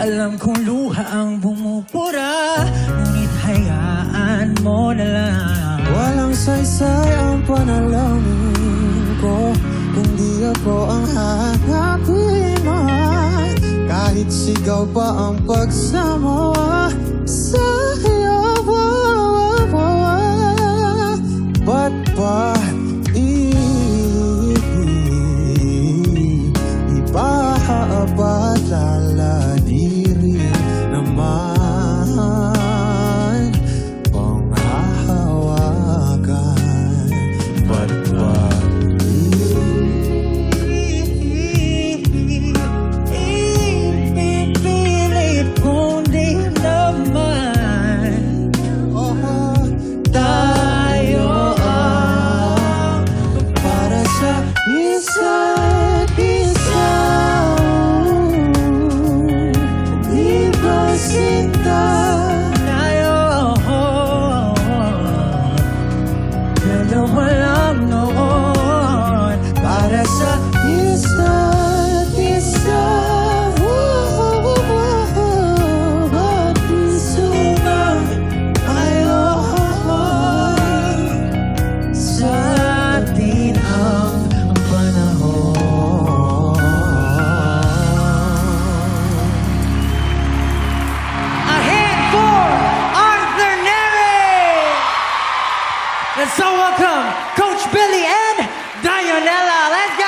Alam kong luha ang bumubura, ngunit hayaan mo na lang. Walang saysay ang panalangin ko, kundi ako ang hahanapin mo. Kahit sigaw pa ang pagsama sa'yo. Ba't ba di ba laladirin naman panghahawakan? Ba't ba ipipilit kung di naman tayo ang para sa isa't isa? Di ba sinta tayo? Dalawa lang noon para sa isa't isa? At puso na tayo. Sa atin ang panahon. A hand for Arthur Neri! Let's so welcome Coach Billy and Dianella. Let's go!